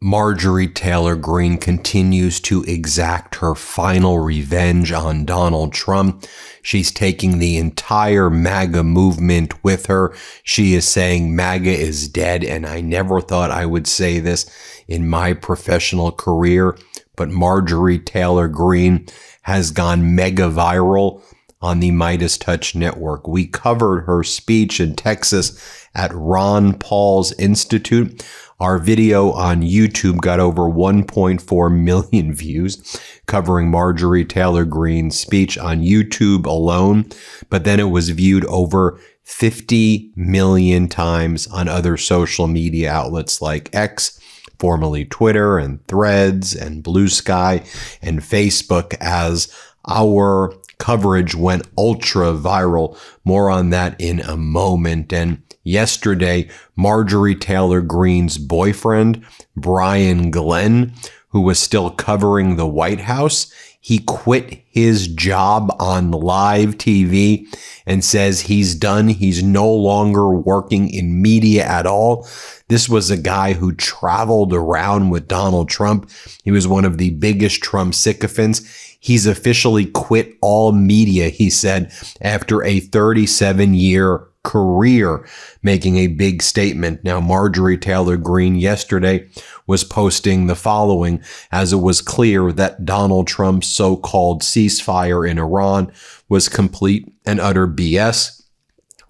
Marjorie Taylor Greene continues to exact her final revenge on Donald Trump. She's taking the entire MAGA movement with her. She is saying MAGA is dead, and I never thought I would say this in my professional career, but Marjorie Taylor Greene has gone mega viral on the MeidasTouch Network. We covered her speech in Texas at Ron Paul's Institute. Our video on YouTube got over 1.4 million views covering Marjorie Taylor Greene's speech on YouTube alone, but then it was viewed over 50 million times on other social media outlets like X, formerly Twitter, and Threads, and Blue Sky, and Facebook as our coverage went ultra viral. More on that in a moment. And yesterday, Marjorie Taylor Greene's boyfriend, Brian Glenn, who was still covering the White House, he quit his job on live TV and says he's done. He's no longer working in media at all. This was a guy who traveled around with Donald Trump. He was one of the biggest Trump sycophants. He's officially quit all media, he said, after a 37-year career, making a big statement. Now, Marjorie Taylor Greene yesterday was posting the following, as it was clear that Donald Trump's so-called ceasefire in Iran was complete and utter BS.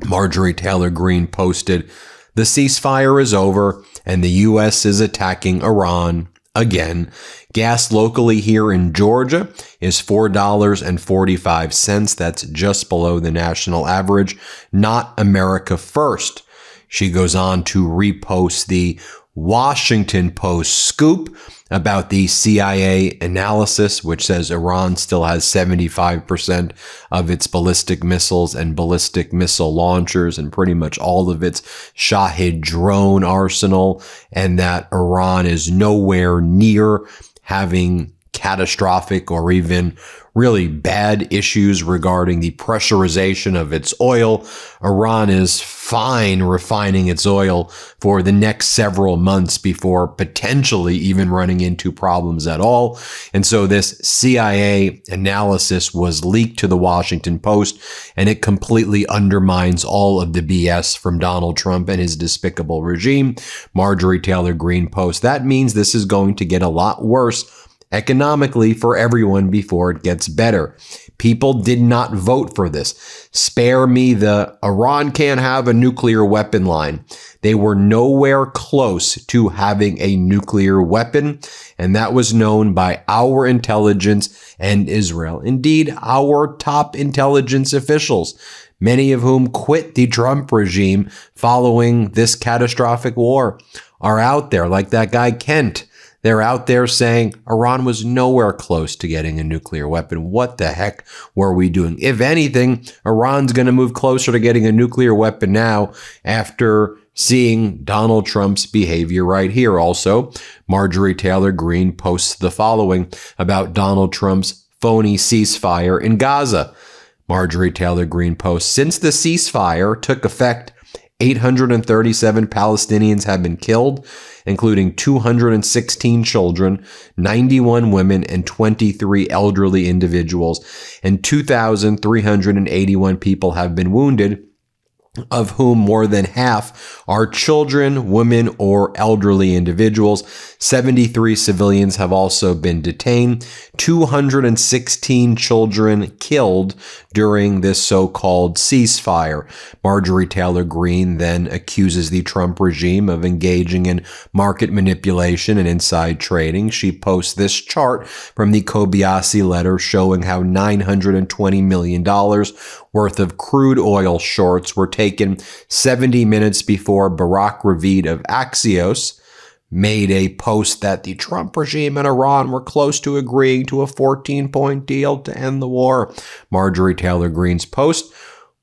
Marjorie Taylor Greene posted, "The ceasefire is over and the U.S. is attacking Iran again. Gas locally here in Georgia is $4.45. That's just below the national average. Not America first." She goes on to repost the Washington Post scoop about the CIA analysis, which says Iran still has 75% of its ballistic missiles and ballistic missile launchers and pretty much all of its Shahid drone arsenal, and that Iran is nowhere near having catastrophic or even really bad issues regarding the pressurization of its oil. Iran is fine refining its oil for the next several months before potentially even running into problems at all. And so this CIA analysis was leaked to the Washington Post, and it completely undermines all of the BS from Donald Trump and his despicable regime. Marjorie Taylor Greene posts, "That means this is going to get a lot worse economically for everyone before it gets better. People did not vote for this. Spare me the Iran can't have a nuclear weapon line. They were nowhere close to having a nuclear weapon, and that was known by our intelligence and Israel. Indeed, our top intelligence officials, many of whom quit the Trump regime following this catastrophic war, are out there, like that guy Kent. They're out there saying Iran was nowhere close to getting a nuclear weapon. What the heck were we doing? If anything, Iran's going to move closer to getting a nuclear weapon now after seeing Donald Trump's behavior right here." Also, Marjorie Taylor Greene posts the following about Donald Trump's phony ceasefire in Gaza. Marjorie Taylor Greene posts, "Since the ceasefire took effect, 837 Palestinians have been killed, including 216 children, 91 women, and 23 elderly individuals, and 2,381 people have been wounded, of whom more than half are children, women, or elderly individuals. 73 civilians have also been detained. 216 children killed during this so-called ceasefire." Marjorie Taylor Greene then accuses the Trump regime of engaging in market manipulation and inside trading. She posts this chart from the Kobayashi letter showing how $920 million worth of crude oil shorts were taken 70 minutes before Barack Ravid of Axios made a post that the Trump regime and Iran were close to agreeing to a 14-point deal to end the war. Marjorie Taylor Greene's post,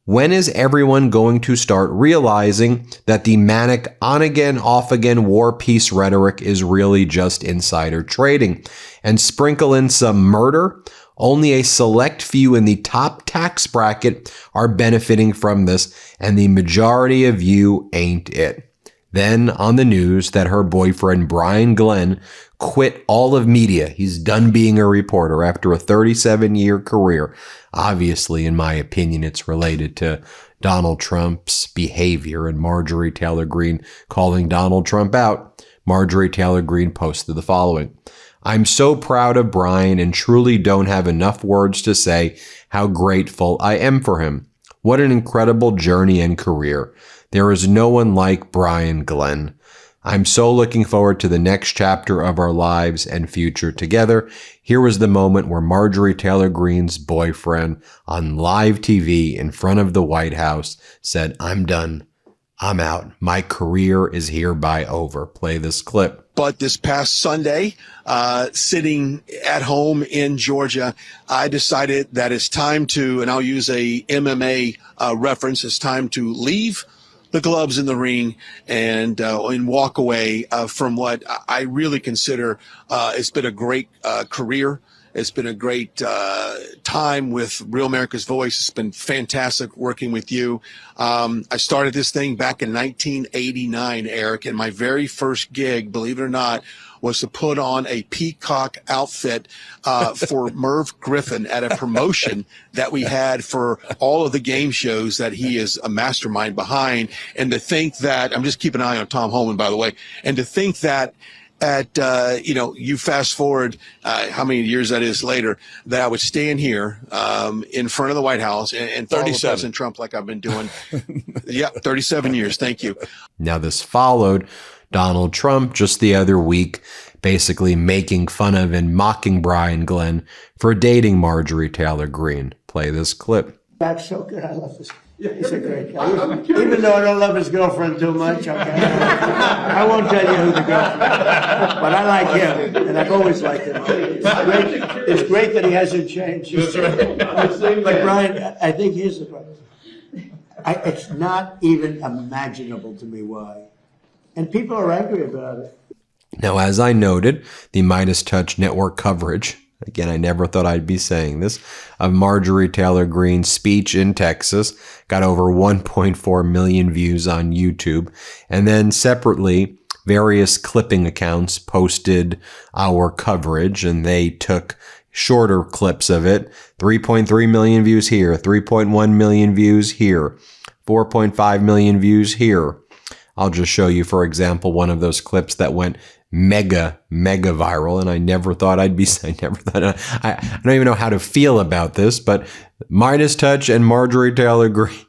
"When is everyone going to start realizing that the manic on-again, off-again war peace rhetoric is really just insider trading? And sprinkle in some murder? Only a select few in the top tax bracket are benefiting from this, and the majority of you ain't it." Then on the news that her boyfriend, Brian Glenn, quit all of media. He's done being a reporter after a 37-year career. Obviously, in my opinion, it's related to Donald Trump's behavior and Marjorie Taylor Greene calling Donald Trump out. Marjorie Taylor Greene posted the following: "I'm so proud of Brian and truly don't have enough words to say how grateful I am for him. What an incredible journey and career. There is no one like Brian Glenn. I'm so looking forward to the next chapter of our lives and future together." Here was the moment where Marjorie Taylor Greene's boyfriend on live TV in front of the White House said, "I'm done. I'm out. My career is hereby over." Play this clip. But this past Sunday, sitting at home in Georgia, I decided that it's time to, and I'll use a MMA reference, it's time to leave the gloves in the ring and walk away from what I really consider it's been a great career. It's been a great time with Real America's Voice. It's been fantastic working with you. I started this thing back in 1989, Eric, and my very first gig, believe it or not, was to put on a peacock outfit for Merv Griffin at a promotion that we had for all of the game shows that he is a mastermind behind. And to think that, I'm just keeping an eye on Tom Holman, by the way, and to think that you fast forward how many years that is later, that I would stand here in front of the White House and follow President Trump like I've been doing. Yeah, 37 years. Thank you. Now, this followed Donald Trump just the other week, basically making fun of and mocking Brian Glenn for dating Marjorie Taylor Greene. Play this clip. That's so good. I love this. He's a great guy. Even though I don't love his girlfriend too much, okay? I won't tell you who the girlfriend is. But I like him, and I've always liked him. It's great that he hasn't changed. But Brian, I think here's the problem. It's not even imaginable to me why. And people are angry about it. Now, as I noted, the MeidasTouch Network coverage, again, I never thought I'd be saying this, of Marjorie Taylor Greene's speech in Texas got over 1.4 million views on YouTube. And then separately, various clipping accounts posted our coverage, and they took shorter clips of it. 3.3 million views here, 3.1 million views here, 4.5 million views here. I'll just show you, for example, one of those clips that went mega viral, and I never thought I don't even know how to feel about this, but MeidasTouch and Marjorie Taylor Greene,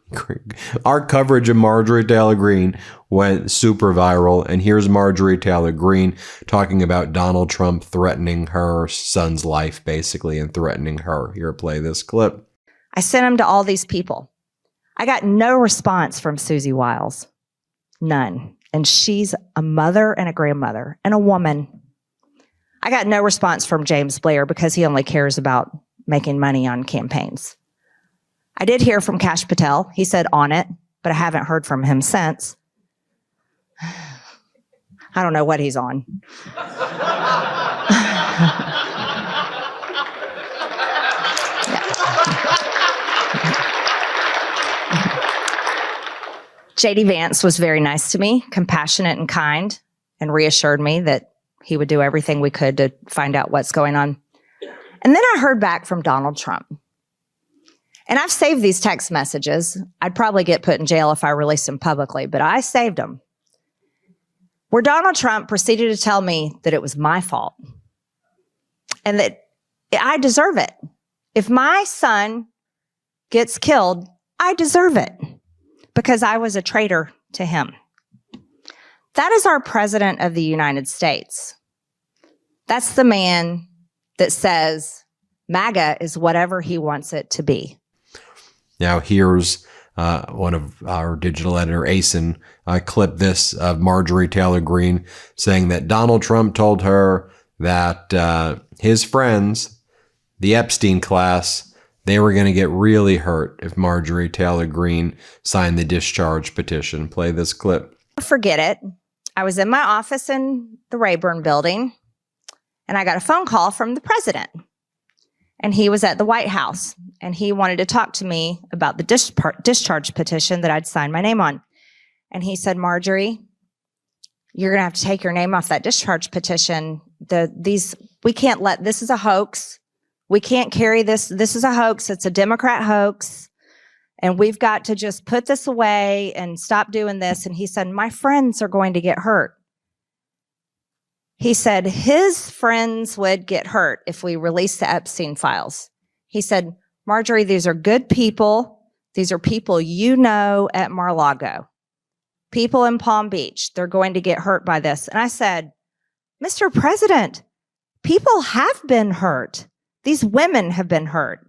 our coverage of Marjorie Taylor Greene went super viral, and here's Marjorie Taylor Greene talking about Donald Trump threatening her son's life, basically, and threatening her. Here, play this clip. I sent him to all these people. I got no response from Susie Wiles. None. And she's a mother and a grandmother and a woman. I got no response from James Blair because he only cares about making money on campaigns. I did hear from Kash Patel. He said on it, but I haven't heard from him since. I don't know what he's on. J.D. Vance was very nice to me, compassionate and kind, and reassured me that he would do everything we could to find out what's going on. And then I heard back from Donald Trump. And I've saved these text messages. I'd probably get put in jail if I released them publicly, but I saved them. Where Donald Trump proceeded to tell me that it was my fault and that I deserve it. If my son gets killed, I deserve it, because I was a traitor to him. That is our President of the United States. That's the man that says MAGA is whatever he wants it to be. Now here's one of our digital editor, Asen, clipped this of Marjorie Taylor Greene saying that Donald Trump told her that his friends, the Epstein class, they were going to get really hurt if Marjorie Taylor Greene signed the discharge petition. Play this clip. Forget it. I was in my office in the Rayburn building, and I got a phone call from the president. And he was at the White House, and he wanted to talk to me about the discharge petition that I'd signed my name on. And he said, Marjorie, you're going to have to take your name off that discharge petition. We can't let, this is a hoax. We can't carry this. This is a hoax. It's a Democrat hoax. And we've got to just put this away and stop doing this. And he said, my friends are going to get hurt. He said his friends would get hurt if we released the Epstein files. He said, Marjorie, these are good people. These are people you know at Mar-a-Lago. People in Palm Beach. They're going to get hurt by this. And I said, Mr. President, people have been hurt. These women have been hurt.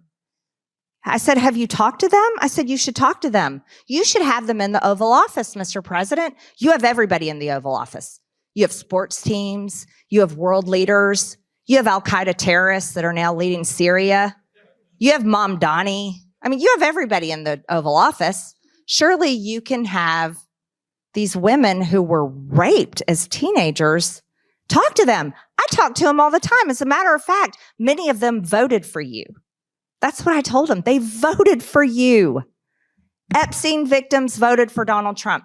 I said, have you talked to them? I said, you should talk to them. You should have them in the Oval Office, Mr. President. You have everybody in the Oval Office. You have sports teams. You have world leaders. You have al-Qaeda terrorists that are now leading Syria. You have Mamdani. I mean, you have everybody in the Oval Office. Surely you can have these women who were raped as teenagers. Talk to them. I talk to them all the time. As a matter of fact, many of them voted for you. That's what I told them. They voted for you. Epstein victims voted for Donald Trump.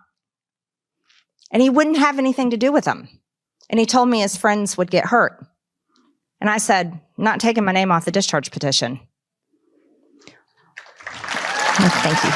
And he wouldn't have anything to do with them. And he told me his friends would get hurt. And I said, not taking my name off the discharge petition. Thank you.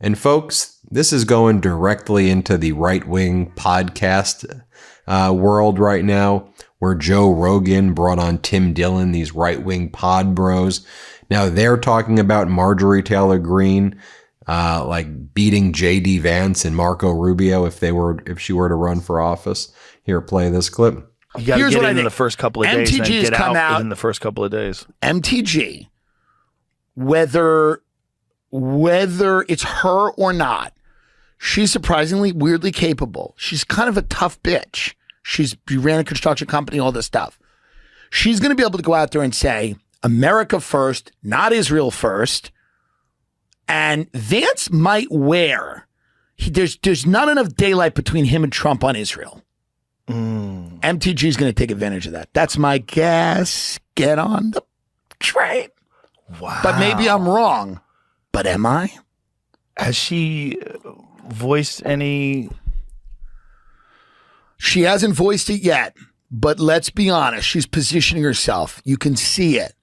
And folks, this is going directly into the right-wing podcast world right now, where Joe Rogan brought on Tim Dillon, these right-wing pod bros. Now they're talking about Marjorie Taylor Greene, like beating J.D. Vance and Marco Rubio if she were to run for office. Here, play this clip. You got to get in the first couple of days, and then get out in the first couple of days. MTG, whether it's her or not, she's surprisingly weirdly capable. She's kind of a tough bitch. She ran a construction company, all this stuff. She's going to be able to go out there and say, America first, not Israel first. And Vance might wear. There's not enough daylight between him and Trump on Israel. MTG is going to take advantage of that. That's my guess. Get on the train. Wow. But maybe I'm wrong. But am I? Has she voiced any? She hasn't voiced it yet. But let's be honest. She's positioning herself. You can see it.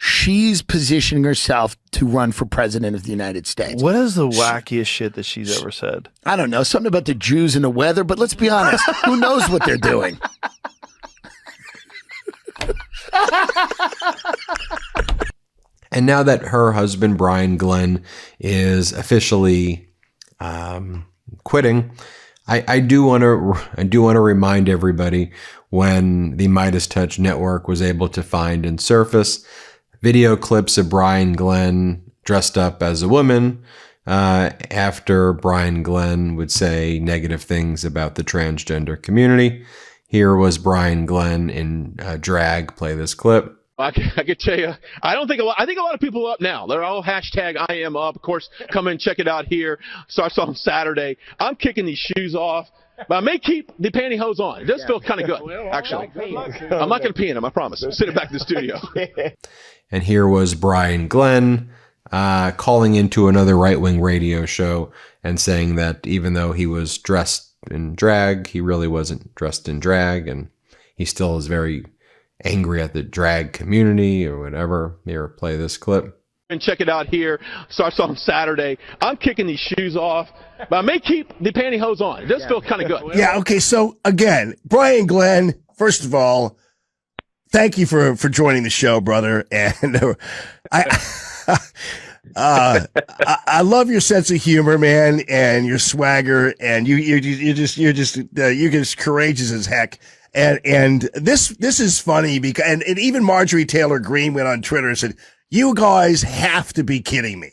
She's positioning herself to run for president of the United States. What is the wackiest shit that she's ever said? I don't know. Something about the Jews and the weather, but let's be honest. Who knows what they're doing? And now that her husband, Brian Glenn, is officially quitting, I do want to remind everybody when the MeidasTouch Network was able to find and surface video clips of Brian Glenn dressed up as a woman after Brian Glenn would say negative things about the transgender community. Here was Brian Glenn in drag. Play this clip. I can tell you, I think a lot of people are up now. They're all hashtag I am up. Of course, come and check it out here. Starts on Saturday. I'm kicking these shoes off, but I may keep the pantyhose on. It does feel kind of good, actually. I'm not going to pee in them, I promise. I'm sitting back in the studio. And here was Brian Glenn calling into another right-wing radio show and saying that even though he was dressed in drag, he really wasn't dressed in drag, and he still is very angry at the drag community or whatever. Here, play this clip. And check it out here. Starts on Saturday. I'm kicking these shoes off, but I may keep the pantyhose on. It does feel kind of good. Yeah, okay, so again, Brian Glenn, first of all, thank you for joining the show, brother. And I love your sense of humor, man, and your swagger, and you're just courageous as heck. And this is funny because and even Marjorie Taylor Greene went on Twitter and said, "You guys have to be kidding me."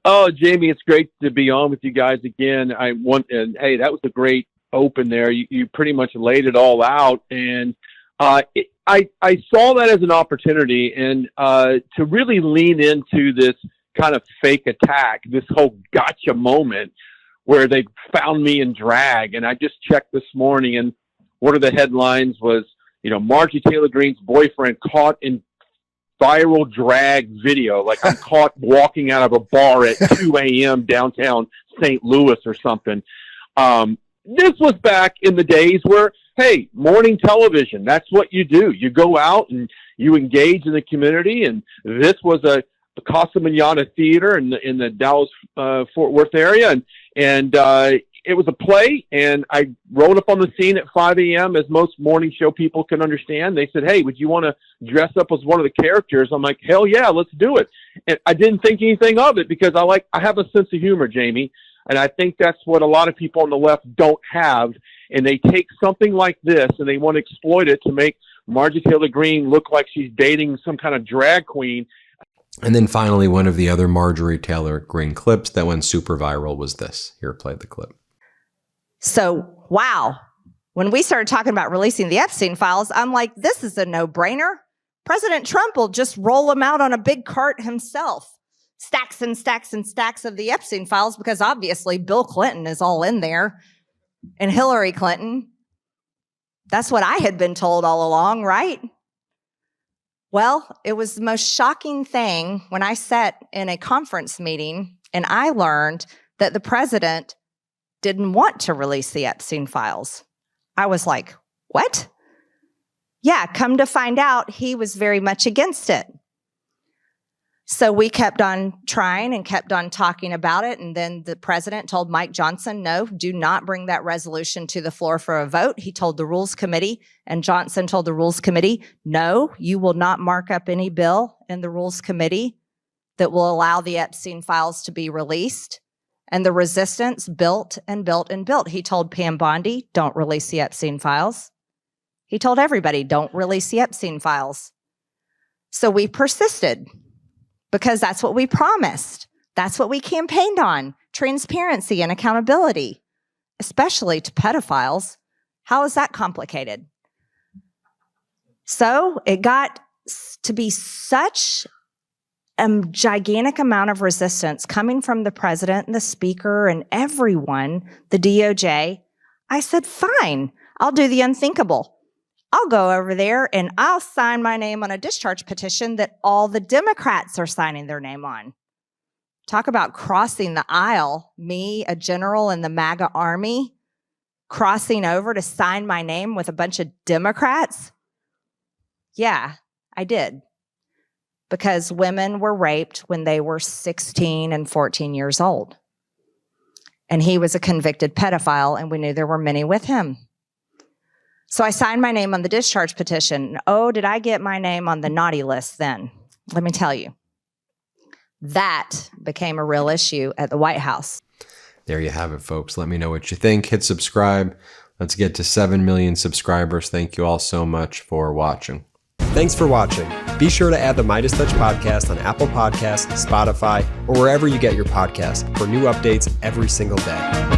Oh, Jamie, it's great to be on with you guys again. And hey, that was a great open there. You pretty much laid it all out, and I saw that as an opportunity and to really lean into this kind of fake attack, this whole gotcha moment where they found me in drag. And I just checked this morning, and one of the headlines was, Marjorie Taylor Greene's boyfriend caught in viral drag video. Like I'm caught walking out of a bar at 2 a.m. downtown St. Louis or something. This was back in the days where, hey, morning television, that's what you do. You go out and you engage in the community. And this was the Casa Manana Theater in the Dallas, Fort Worth area. And it was a play, and I rolled up on the scene at 5 a.m. as most morning show people can understand. They said, hey, would you want to dress up as one of the characters? I'm like, hell yeah, let's do it. And I didn't think anything of it because I have a sense of humor, Jamie. And I think that's what a lot of people on the left don't have. And they take something like this and they want to exploit it to make Marjorie Taylor Greene look like she's dating some kind of drag queen. And then finally, one of the other Marjorie Taylor Greene clips that went super viral was this. Here, play the clip. So, wow. When we started talking about releasing the Epstein files, I'm like, this is a no-brainer. President Trump will just roll them out on a big cart himself. Stacks and stacks and stacks of the Epstein files, because obviously Bill Clinton is all in there and Hillary Clinton. That's what I had been told all along, right? Well, it was the most shocking thing when I sat in a conference meeting and I learned that the president didn't want to release the Epstein files. I was like, what? Yeah, come to find out, he was very much against it. So we kept on trying and kept on talking about it. And then the president told Mike Johnson, no, do not bring that resolution to the floor for a vote. He told the Rules Committee, and Johnson told the Rules Committee, no, you will not mark up any bill in the Rules Committee that will allow the Epstein files to be released. And the resistance built and built and built. He told Pam Bondi, don't release the Epstein files. He told everybody, don't release the Epstein files. So we persisted because that's what we promised. That's what we campaigned on, transparency and accountability, especially to pedophiles. How is that complicated? So it got to be such a gigantic amount of resistance coming from the president and the speaker and everyone, the DOJ. I said, fine, I'll do the unthinkable. I'll go over there and I'll sign my name on a discharge petition that all the Democrats are signing their name on. Talk about crossing the aisle. Me, a general in the MAGA army, crossing over to sign my name with a bunch of Democrats. Yeah, I did. Because women were raped when they were 16 and 14 years old. And he was a convicted pedophile, and we knew there were many with him. So I signed my name on the discharge petition. Oh, did I get my name on the naughty list then? Let me tell you. That became a real issue at the White House. There you have it, folks. Let me know what you think. Hit subscribe. Let's get to 7 million subscribers. Thank you all so much for watching. Thanks for watching. Be sure to add the MeidasTouch podcast on Apple Podcasts, Spotify, or wherever you get your podcasts for new updates every single day.